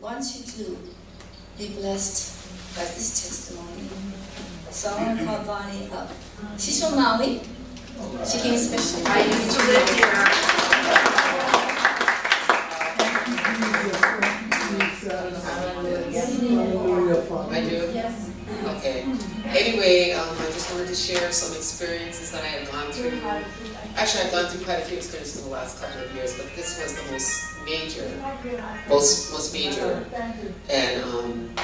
want you to be blessed by this testimony. So I want to call Bonnie up. She's from Maui. She came especially. I used to live here. I do? Yes. Okay. Anyway, I just wanted to share some experiences that I had gone through. Actually, I've gone through quite a few experiences in the last couple of years, but this was the most major. Most major. And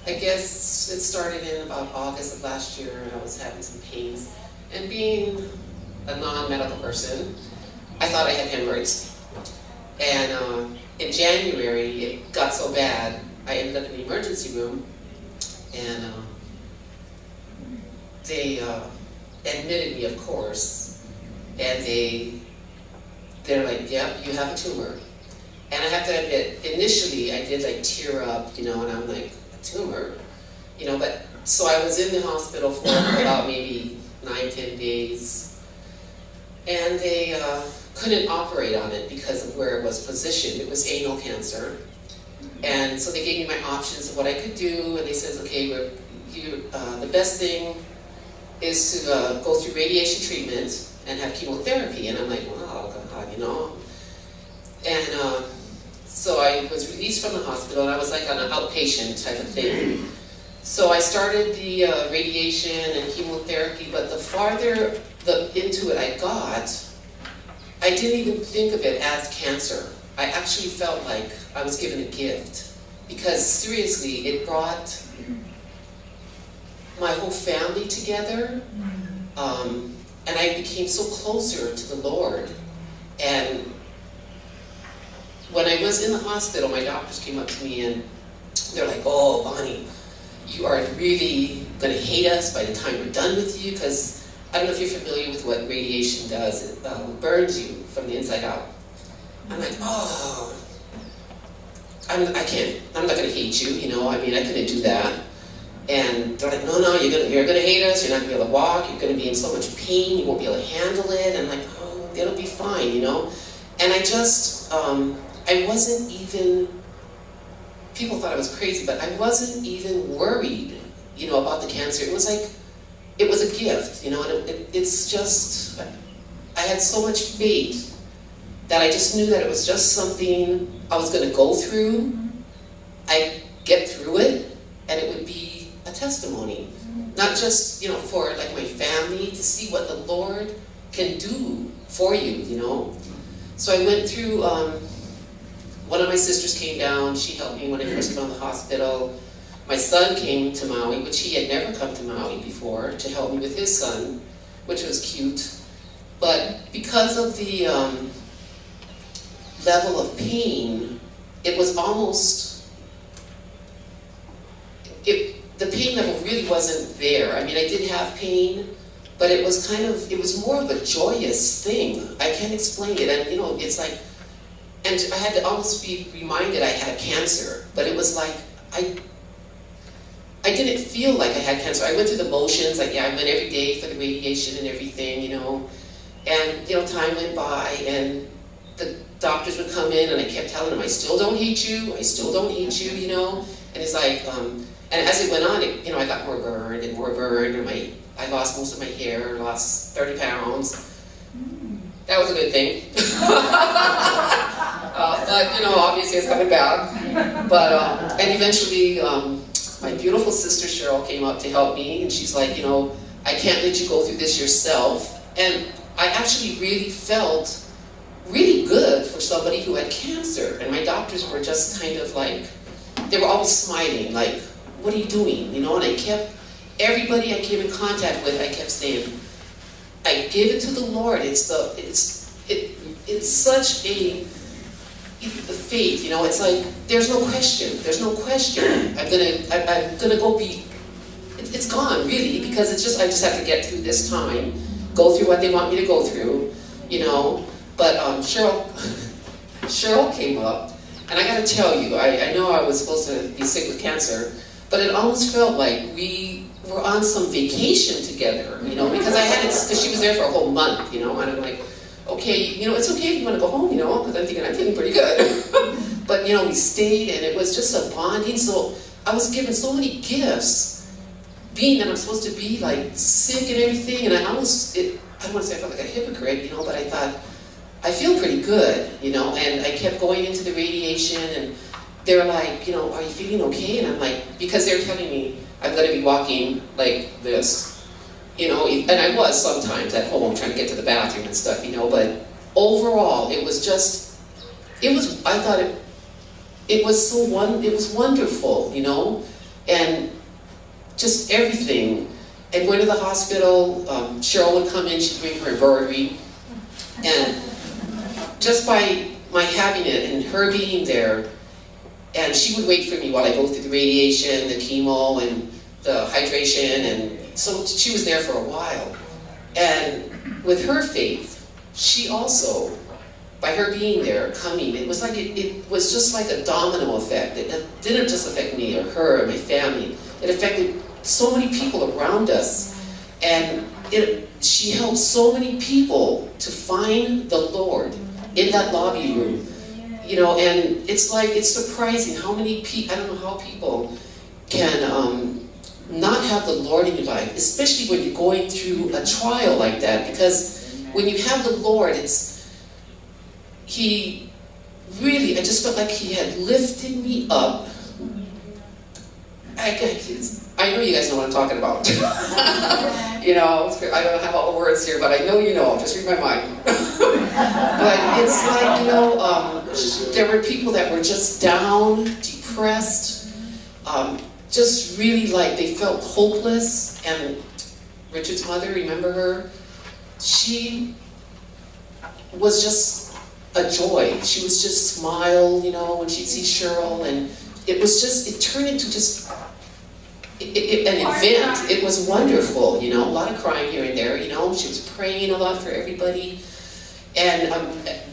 I guess it started in about August of last year, and I was having some pains. And being a non-medical person, I thought I had hemorrhoids. And in January, it got so bad, I ended up in the emergency room, and they admitted me, of course, and they're like, yep, you have a tumor. And I have to admit, initially I did like tear up, you know, and I'm like, a tumor? You know, but, so I was in the hospital for about maybe 9-10 days, and they couldn't operate on it because of where it was positioned. It was anal cancer. And so they gave me my options of what I could do, and they said, okay, the best thing is to go through radiation treatment and have chemotherapy. And I'm like, wow, God, you know. And so I was released from the hospital, and I was like on an outpatient type of thing. So I started the radiation and chemotherapy, but the farther into it I got, I didn't even think of it as cancer. I actually felt like I was given a gift, because seriously, it brought my whole family together, and I became so closer to the Lord. And when I was in the hospital, my doctors came up to me and they're like, oh, Bonnie, you are really going to hate us by the time we're done with you, because I don't know if you're familiar with what radiation does. It burns you from the inside out. I'm like, oh, I'm not going to hate you, you know, I mean, I couldn't do that. And they're like, no, you're gonna hate us, you're not gonna be able to walk, you're gonna be in so much pain, you won't be able to handle it. And I'm like, oh, it'll be fine, you know. And I just, I wasn't even, people thought I was crazy, but I wasn't even worried, you know, about the cancer. It was like, it was a gift, you know, and it's just, I had so much faith that I just knew that it was just something I was gonna go through. I'd get through it, and it would be a testimony, not just, you know, for like my family, to see what the Lord can do for you, you know. So I went through, one of my sisters came down, she helped me when I first came out of the hospital. My son came to Maui, which he had never come to Maui before, to help me with his son, which was cute. But because of the level of pain, it was almost, the pain level really wasn't there. I mean, I did have pain, but it was kind of, it was more of a joyous thing. I can't explain it. And, you know, it's like, and I had to almost be reminded I had cancer, but it was like, I didn't feel like I had cancer. I went through the motions, like, yeah, I went every day for the radiation and everything, you know. And, you know, time went by, and the doctors would come in, and I kept telling them, I still don't hate you, I still don't hate you, you know. And it's like, and as it went on, you know, I got more burned, and I lost most of my hair, lost 30 pounds. That was a good thing. But, you know, obviously it's coming back. But, and eventually, my beautiful sister Cheryl came up to help me, and she's like, you know, I can't let you go through this yourself. And I actually really felt really good for somebody who had cancer. And my doctors were just kind of like, they were always smiling, like, what are you doing? You know, and I kept, everybody I came in contact with, I kept saying, I give it to the Lord. It's such a, the faith, you know, it's like, there's no question. I'm gonna go be, it's gone, really, because it's just, I just have to get through this time, go through what they want me to go through, you know. But Cheryl came up, and I gotta tell you, I know I was supposed to be sick with cancer, but it almost felt like we were on some vacation together, you know, because because she was there for a whole month, you know, and I'm like, okay, you know, it's okay if you want to go home, you know, because I'm thinking I'm feeling pretty good. but you know, we stayed, and it was just a bonding. So I was given so many gifts, being that I'm supposed to be like sick and everything, and I don't want to say I felt like a hypocrite, you know, but I thought, I feel pretty good, you know, and I kept going into the radiation, and they're like, you know, are you feeling okay? And I'm like, because they're telling me I'm going to be walking like this, you know, and I was sometimes at home trying to get to the bathroom and stuff, you know, but overall, it was just, I thought it was wonderful, you know, and just everything. And going to the hospital, Cheryl would come in, she'd bring her embroidery, and just by my having it and her being there, and she would wait for me while I go through the radiation, the chemo, and the hydration, and so she was there for a while. And with her faith, she also, by her being there, coming, it was like it was just like a domino effect. It didn't just affect me or her or my family. It affected so many people around us, and she helped so many people to find the Lord in that lobby room. You know, and it's surprising how many people, I don't know how people can not have the Lord in your life, especially when you're going through a trial like that, because when you have the Lord, He really, I just felt like He had lifted me up. I know you guys know what I'm talking about. You know, I don't have all the words here, but I know you know, just read my mind. But it's like, you know, there were people that were just down, depressed, just really like they felt hopeless. And Richard's mother, remember her? She was just a joy. She was just smile, you know, when she'd see Cheryl, and it turned into just an event. It was wonderful, you know, a lot of crying here and there, you know. She was praying a lot for everybody, and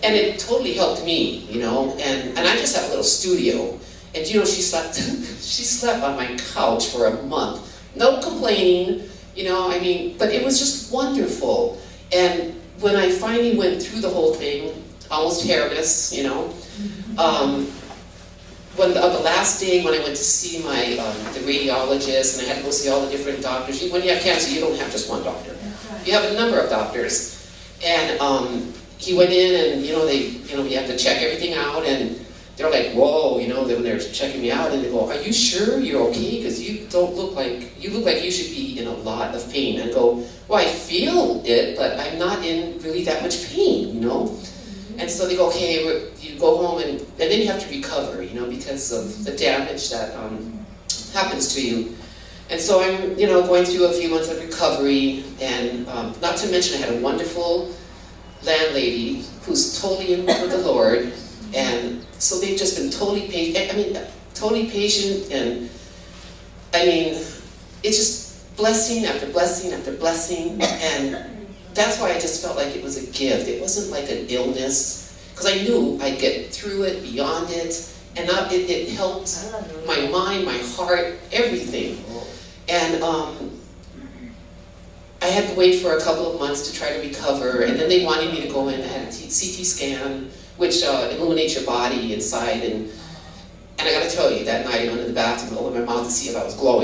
it totally helped me, you know. And I just have a little studio, and you know, she slept on my couch for a month, no complaining, you know. I mean, but it was just wonderful. And when I finally went through the whole thing, almost hairless, you know. When the last day when I went to see the radiologist, and I had to go see all the different doctors. When you have cancer, you don't have just one doctor. You have a number of doctors. And he went in, and you know, you have to check everything out, and they're like, whoa, you know, when they're checking me out, and they go, are you sure you're okay? Because you look like you should be in a lot of pain. And I go, well, I feel it, but I'm not in really that much pain, you know. And so they go, okay, you go home, and then you have to recover, you know, because of the damage that happens to you. And so I'm, you know, going through a few months of recovery, and not to mention I had a wonderful landlady who's totally in with the Lord, and so they've just been totally patient. I mean, totally patient, and I mean, it's just blessing after blessing after blessing, and that's why I just felt like it was a gift. It wasn't like an illness, because I knew I'd get through it, beyond it, and it helped my mind, my heart, everything. And I had to wait for a couple of months to try to recover, and then they wanted me to go in. I had a CT scan, which illuminates your body inside, and I got to tell you, that night I went in the bathroom, opened my mouth to see if I was glowing.